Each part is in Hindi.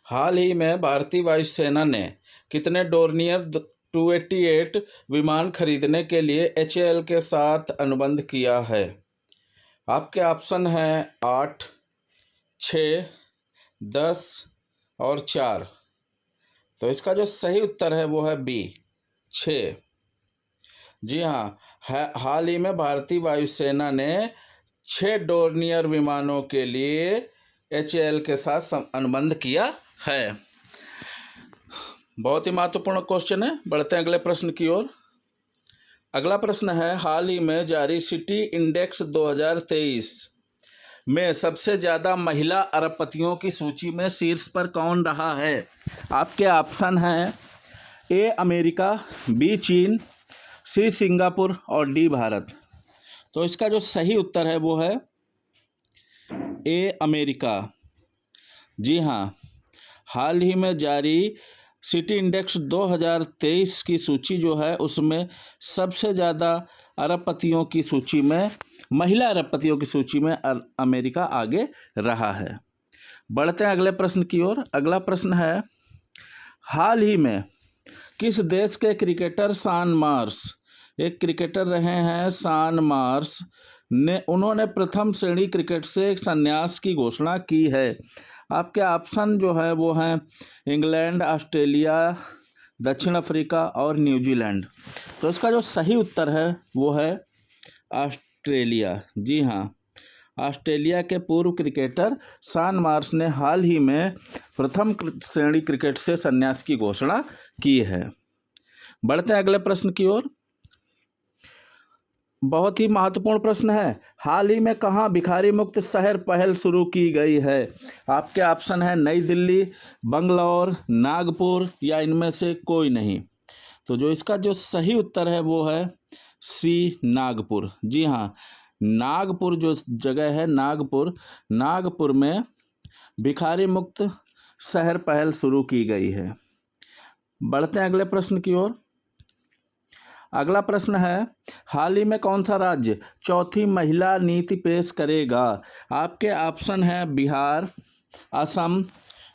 हाल ही में भारतीय वायुसेना ने कितने डोर्नियर 288 विमान खरीदने के लिए एचएएल के साथ अनुबंध किया है? आपके ऑप्शन हैं 8, 6, 10 और 4। तो इसका जो सही उत्तर है वो है बी, 6। जी हाँ, हाल ही में भारतीय वायुसेना ने 6 डोर्नियर विमानों के लिए एचएएल के साथ अनुबंध किया है। बहुत ही महत्वपूर्ण क्वेश्चन है। बढ़ते हैं अगले प्रश्न की ओर। अगला प्रश्न है, हाल ही में जारी सिटी इंडेक्स 2023 में सबसे ज़्यादा महिला अरबपतियों की सूची में शीर्ष पर कौन रहा है? आपके ऑप्शन हैं ए अमेरिका, बी चीन, सी सिंगापुर और डी भारत। तो इसका जो सही उत्तर है वो है ए अमेरिका। जी हाँ, हाल ही में जारी सिटी इंडेक्स 2023 की सूची जो है उसमें सबसे ज़्यादा अरबपतियों की सूची में, महिला अरबपतियों की सूची में अमेरिका आगे रहा है। बढ़ते हैं अगले प्रश्न की ओर। अगला प्रश्न है, हाल ही में किस देश के क्रिकेटर शान मार्श, एक क्रिकेटर रहे हैं शान मार्श ने, उन्होंने प्रथम श्रेणी क्रिकेट से संन्यास की घोषणा की है? आपके ऑप्शन जो है वो हैं इंग्लैंड, ऑस्ट्रेलिया, दक्षिण अफ्रीका और न्यूजीलैंड। तो इसका जो सही उत्तर है वो है ऑस्ट्रेलिया। जी हाँ, ऑस्ट्रेलिया के पूर्व क्रिकेटर शान मार्श ने हाल ही में प्रथम श्रेणी क्रिकेट से संन्यास की घोषणा की है। बढ़ते हैं अगले प्रश्न की ओर। बहुत ही महत्वपूर्ण प्रश्न है, हाल ही में कहाँ भिखारी मुक्त शहर पहल शुरू की गई है? आपके ऑप्शन है नई दिल्ली, बंगलौर, नागपुर या इनमें से कोई नहीं। तो जो इसका जो सही उत्तर है वो है सी, नागपुर। जी हाँ, नागपुर जो जगह है, नागपुर में भिखारी मुक्त शहर पहल शुरू की गई है। बढ़ते हैं अगले प्रश्न की ओर। अगला प्रश्न है, हाल ही में कौन सा राज्य चौथी महिला नीति पेश करेगा? आपके ऑप्शन हैं बिहार, असम,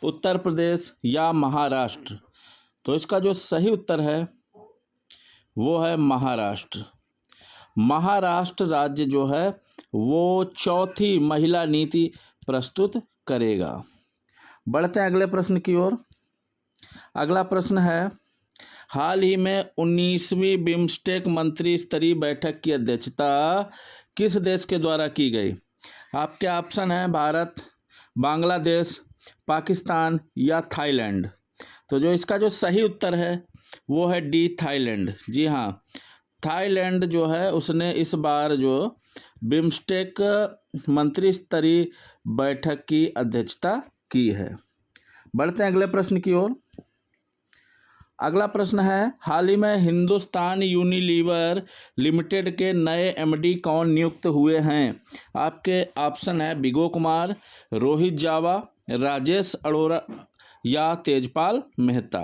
उत्तर प्रदेश या महाराष्ट्र। तो इसका जो सही उत्तर है वो है महाराष्ट्र। महाराष्ट्र राज्य जो है वो चौथी महिला नीति प्रस्तुत करेगा। बढ़ते हैं अगले प्रश्न की ओर। अगला प्रश्न है, हाल ही में 19वीं बिम्स्टेक मंत्री स्तरीय बैठक की अध्यक्षता किस देश के द्वारा की गई? आपके ऑप्शन हैं भारत, बांग्लादेश, पाकिस्तान या थाईलैंड। तो जो इसका जो सही उत्तर है वो है डी, थाईलैंड। जी हाँ, थाईलैंड जो है उसने इस बार जो बिम्स्टेक मंत्री स्तरीय बैठक की अध्यक्षता की है। बढ़ते हैं अगले प्रश्न की ओर। अगला प्रश्न है, हाल ही में हिंदुस्तान यूनिलीवर लिमिटेड के नए एमडी कौन नियुक्त हुए हैं? आपके ऑप्शन है बिगो कुमार, रोहित जावा, राजेश अरोड़ा या तेजपाल मेहता।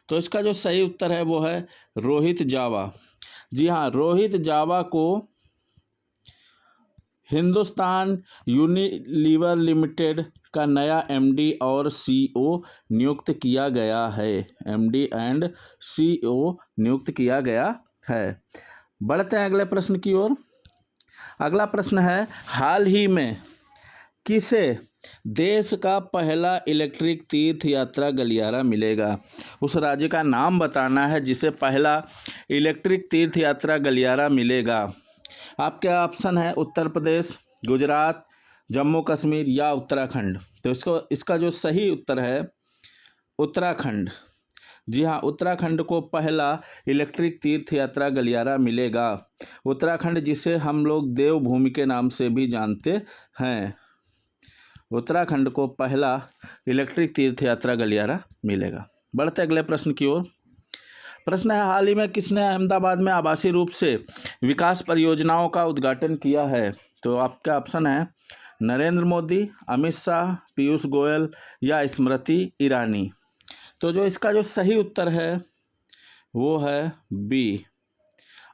तो इसका जो सही उत्तर है वो है रोहित जावा। जी हाँ, रोहित जावा को हिंदुस्तान यूनिलीवर लिमिटेड का नया एमडी और सीईओ नियुक्त किया गया है। एमडी एंड सीईओ नियुक्त किया गया है। बढ़ते हैं अगले प्रश्न की ओर। अगला प्रश्न है, हाल ही में किसे देश का पहला इलेक्ट्रिक तीर्थ यात्रा गलियारा मिलेगा? उस राज्य का नाम बताना है जिसे पहला इलेक्ट्रिक तीर्थ यात्रा गलियारा मिलेगा। आपके ऑप्शन है उत्तर प्रदेश, गुजरात, जम्मू कश्मीर या उत्तराखंड। तो इसका जो सही उत्तर है उत्तराखंड। जी हाँ, उत्तराखंड को पहला इलेक्ट्रिक तीर्थ यात्रा गलियारा मिलेगा। उत्तराखंड जिसे हम लोग देवभूमि के नाम से भी जानते हैं, उत्तराखंड को पहला इलेक्ट्रिक तीर्थ यात्रा गलियारा मिलेगा। बढ़ते अगले प्रश्न की ओर। प्रश्न है, हाल ही में किसने अहमदाबाद में आवासीय रूप से विकास परियोजनाओं का उद्घाटन किया है? तो आपका ऑप्शन है नरेंद्र मोदी, अमित शाह, पीयूष गोयल या स्मृति ईरानी। तो जो इसका जो सही उत्तर है वो है बी,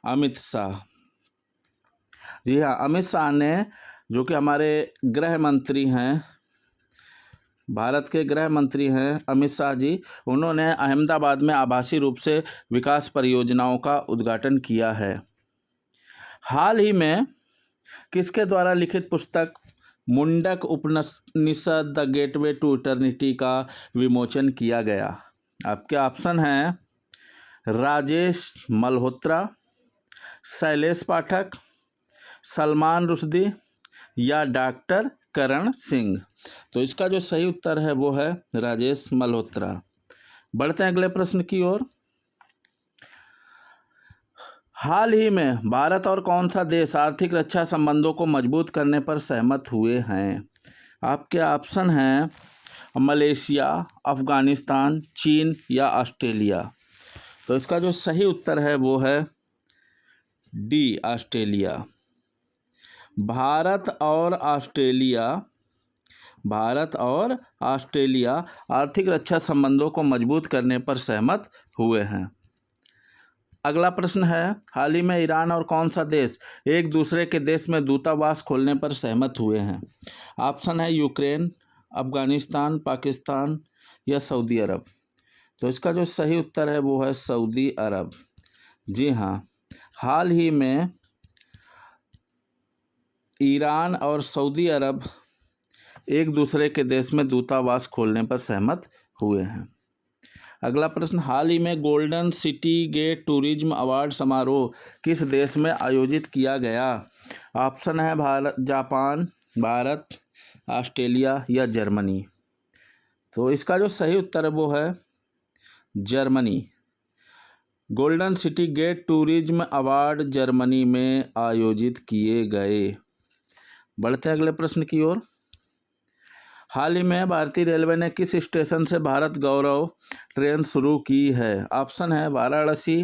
अमित शाह। जी हाँ, अमित शाह ने, जो कि हमारे गृह मंत्री हैं, भारत के गृह मंत्री हैं अमित शाह जी। उन्होंने अहमदाबाद में आभासी रूप से विकास परियोजनाओं का उद्घाटन किया है। हाल ही में किसके द्वारा लिखित पुस्तक मुंडक उपनिषद द गेटवे टू इटर्निटी का विमोचन किया गया? आपके ऑप्शन हैं राजेश मल्होत्रा, शैलेश पाठक, सलमान रुश्दी या डॉक्टर करण सिंह। तो इसका जो सही उत्तर है वो है राजेश मल्होत्रा। बढ़ते हैं अगले प्रश्न की ओर। हाल ही में भारत और कौन सा देश आर्थिक रक्षा संबंधों को मजबूत करने पर सहमत हुए हैं? आपके ऑप्शन हैं मलेशिया, अफगानिस्तान, चीन या ऑस्ट्रेलिया। तो इसका जो सही उत्तर है वो है डी, ऑस्ट्रेलिया। भारत और ऑस्ट्रेलिया आर्थिक रक्षा संबंधों को मजबूत करने पर सहमत हुए हैं। अगला प्रश्न है, हाल ही में ईरान और कौन सा देश एक दूसरे के देश में दूतावास खोलने पर सहमत हुए हैं? ऑप्शन है यूक्रेन, अफगानिस्तान, पाकिस्तान या सऊदी अरब। तो इसका जो सही उत्तर है वो है सऊदी अरब। जी हाँ, हाल ही में ईरान और सऊदी अरब एक दूसरे के देश में दूतावास खोलने पर सहमत हुए हैं। अगला प्रश्न, हाल ही में golden city gate tourism award समारोह किस देश में आयोजित किया गया? ऑप्शन है जापान, भारत, ऑस्ट्रेलिया या जर्मनी। तो इसका जो सही उत्तर है वो है Germany. Golden city gate tourism award Germany में आयोजित किए गए। बढ़ते हैं अगले प्रश्न की ओर। हाल ही में भारतीय रेलवे ने किस स्टेशन से भारत गौरव ट्रेन शुरू की है? ऑप्शन है वाराणसी,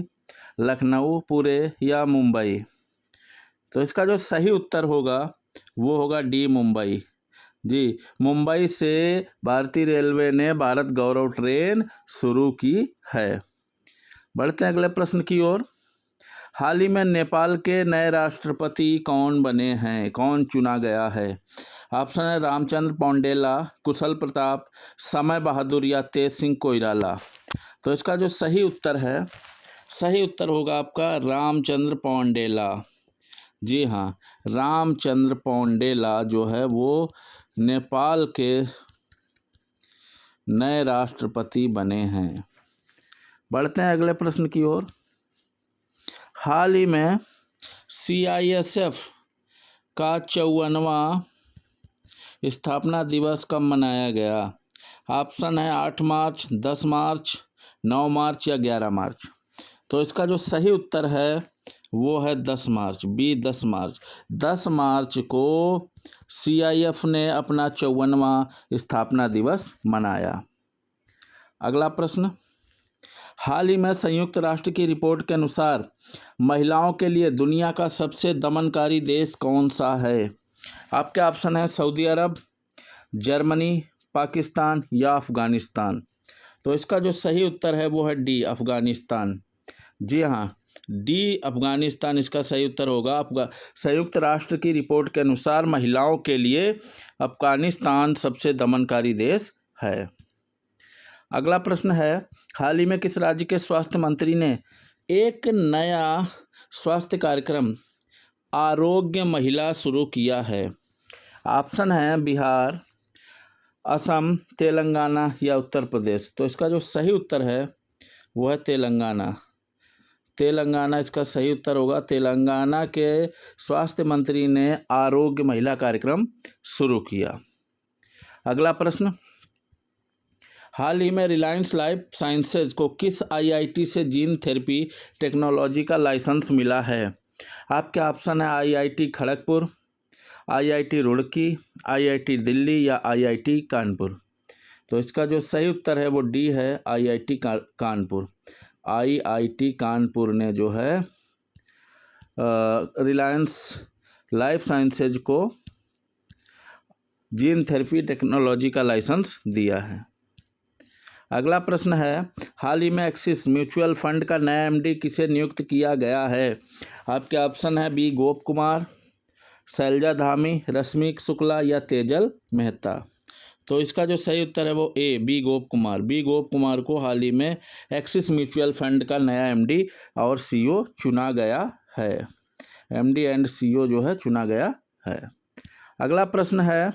लखनऊ, पुणे या मुंबई। तो इसका जो सही उत्तर होगा वो होगा डी, मुंबई। जी, मुंबई से भारतीय रेलवे ने भारत गौरव ट्रेन शुरू की है। बढ़ते हैं अगले प्रश्न की ओर। हाल ही में नेपाल के नए राष्ट्रपति कौन बने हैं, कौन चुना गया है? ऑप्शन है रामचंद्र पौडेला, कुशल प्रताप, समय बहादुर या तेज सिंह कोइराला। तो इसका जो सही उत्तर है, सही उत्तर होगा आपका रामचंद्र पौडेला। जी हाँ, रामचंद्र पौडेला जो है वो नेपाल के नए राष्ट्रपति बने हैं। बढ़ते हैं अगले प्रश्न की ओर। हाल ही में CISF का 54वां स्थापना दिवस कब मनाया गया? ऑप्शन है 8 मार्च, 10 मार्च, 9 मार्च या 11 मार्च। तो इसका जो सही उत्तर है वो है 10 मार्च, बी, 10 मार्च। 10 मार्च को CIF ने अपना 54वां स्थापना दिवस मनाया। अगला प्रश्न, हाल ही में संयुक्त राष्ट्र की रिपोर्ट के अनुसार महिलाओं के लिए दुनिया का सबसे दमनकारी देश कौन सा है? आपके ऑप्शन है सऊदी अरब, जर्मनी, पाकिस्तान या अफगानिस्तान। तो इसका जो सही उत्तर है वो है डी, अफगानिस्तान। जी हाँ, डी, अफगानिस्तान इसका सही उत्तर होगा। संयुक्त राष्ट्र की रिपोर्ट के अनुसार महिलाओं के लिए अफगानिस्तान सबसे दमनकारी देश है। अगला प्रश्न है, हाल ही में किस राज्य के स्वास्थ्य मंत्री ने एक नया स्वास्थ्य कार्यक्रम आरोग्य महिला शुरू किया है? ऑप्शन है बिहार, असम, तेलंगाना या उत्तर प्रदेश। तो इसका जो सही उत्तर है वो है तेलंगाना। तेलंगाना इसका सही उत्तर होगा। तेलंगाना के स्वास्थ्य मंत्री ने आरोग्य महिला कार्यक्रम शुरू किया। अगला प्रश्न, हाल ही में रिलायंस लाइफ साइंसेज को किस IIT से जीन थेरेपी टेक्नोलॉजी का लाइसेंस मिला है? आपके ऑप्शन है IIT Kharagpur, IIT Roorkee, IIT Delhi या IIT कानपुर। तो इसका जो सही उत्तर है वो डी है, IIT कानपुर। IIT कानपुर ने जो है रिलायंस लाइफ साइंसेज को जीन थेरेपी टेक्नोलॉजी का लाइसेंस दिया है। अगला प्रश्न है, हाल ही में एक्सिस म्यूचुअल फंड का नया MD किसे नियुक्त किया गया है? आपके ऑप्शन है बी, गोप कुमार, शैलजा धामी, रश्मि शुक्ला या तेजल मेहता। तो इसका जो सही उत्तर है वो ए, बी गोप कुमार। बी गोप कुमार को हाल ही में एक्सिस म्यूचुअल फंड का नया एमडी और सीईओ चुना गया है। एमडी एंड सीईओ जो है चुना गया है। अगला प्रश्न है,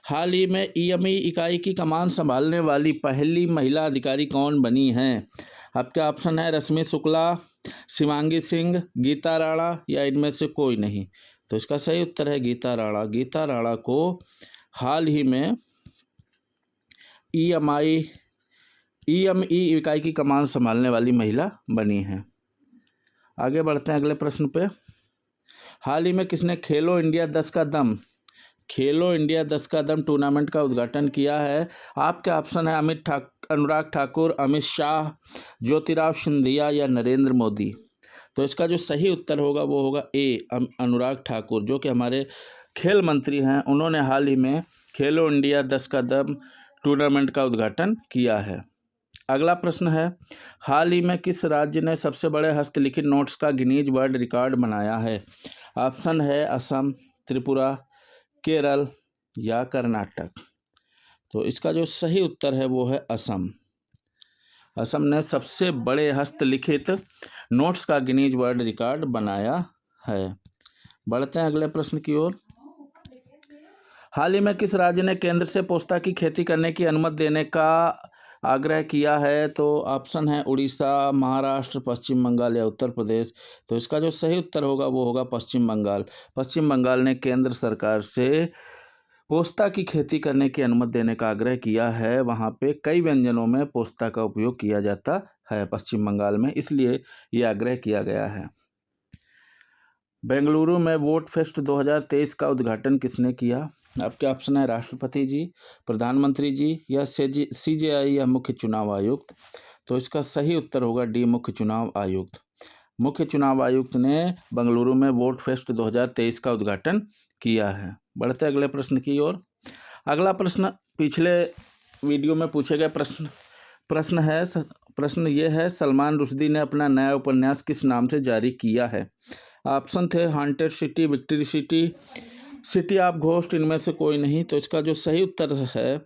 हाल ही में ईएमई इकाई की कमान संभालने वाली पहली महिला अधिकारी कौन बनी हैं? आपके ऑप्शन है रश्मि शुक्ला, शिवांगी सिंह, गीता राणा या इनमें से कोई नहीं। तो इसका सही उत्तर है गीता राणा। गीता राणा को हाल ही में ईएमई इकाई की कमान संभालने वाली महिला बनी है। आगे बढ़ते हैं अगले प्रश्न पे। हाल ही में किसने खेलो इंडिया 10 का दम टूर्नामेंट का उद्घाटन किया है? आपके ऑप्शन है अनुराग ठाकुर, अमित शाह, ज्योतिराव सिंधिया या नरेंद्र मोदी। तो इसका जो सही उत्तर होगा वो होगा ए, अनुराग ठाकुर, जो कि हमारे खेल मंत्री हैं। उन्होंने हाल ही में खेलो इंडिया 10 का दम टूर्नामेंट का उद्घाटन किया है। अगला प्रश्न है, हाल ही में किस राज्य ने सबसे बड़े हस्तलिखित नोट्स का गिनीज वर्ल्ड रिकॉर्ड बनाया है? ऑप्शन है असम, त्रिपुरा, केरल या कर्नाटक। तो इसका जो सही उत्तर है वो है असम। असम ने सबसे बड़े हस्तलिखित नोट्स का गिनीज वर्ल्ड रिकॉर्ड बनाया है। बढ़ते हैं अगले प्रश्न की ओर। हाल ही में किस राज्य ने केंद्र से पोस्ता की खेती करने की अनुमति देने का आग्रह किया है? तो ऑप्शन है उड़ीसा, महाराष्ट्र, पश्चिम बंगाल या उत्तर प्रदेश। तो इसका जो सही उत्तर होगा वो होगा पश्चिम बंगाल। पश्चिम बंगाल ने केंद्र सरकार से पोस्ता की खेती करने की अनुमति देने का आग्रह किया है। वहाँ पे कई व्यंजनों में पोस्ता का उपयोग किया जाता है पश्चिम बंगाल में, इसलिए ये आग्रह किया गया है। बेंगलुरु में वोट फेस्ट 2023 का उद्घाटन किसने किया? आपके ऑप्शन है राष्ट्रपति जी, प्रधानमंत्री जी या सीजेआई या मुख्य चुनाव आयुक्त। तो इसका सही उत्तर होगा डी, मुख्य चुनाव आयुक्त। मुख्य चुनाव आयुक्त ने बेंगलुरु में वोट फेस्ट 2023 का उद्घाटन किया है। बढ़ते अगले प्रश्न की ओर। अगला प्रश्न पिछले वीडियो में पूछे गए प्रश्न ये है, सलमान रुश्दी ने अपना नया उपन्यास किस नाम से जारी किया है? ऑप्शन थे haunted city, victory city, city of ghost, इनमें से कोई नहीं। तो इसका जो सही उत्तर है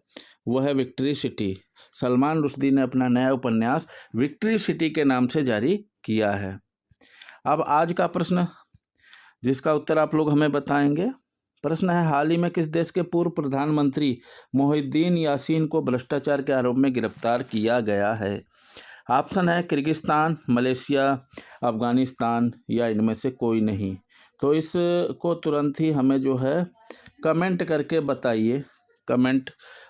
वह है विक्ट्री सिटी। सलमान रुश्दी ने अपना नया उपन्यास विक्ट्री सिटी के नाम से जारी किया है। अब आज का प्रश्न जिसका उत्तर आप लोग हमें बताएंगे। प्रश्न है, हाल ही में किस देश के पूर्व प्रधानमंत्री मोहिउद्दीन यासीन को भ्रष्टाचार के आरोप में गिरफ्तार किया गया है? ऑप्शन है किर्गिस्तान, मलेशिया, अफगानिस्तान या इनमें से कोई नहीं। तो इसको तुरंत ही हमें जो है कमेंट करके बताइए कमेंट।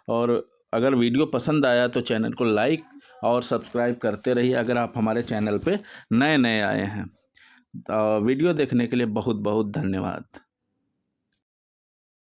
और अगर वीडियो पसंद आया तो चैनल को लाइक और सब्सक्राइब करते रहिए अगर आप हमारे चैनल पे नए आए हैं। वीडियो देखने के लिए बहुत बहुत धन्यवाद।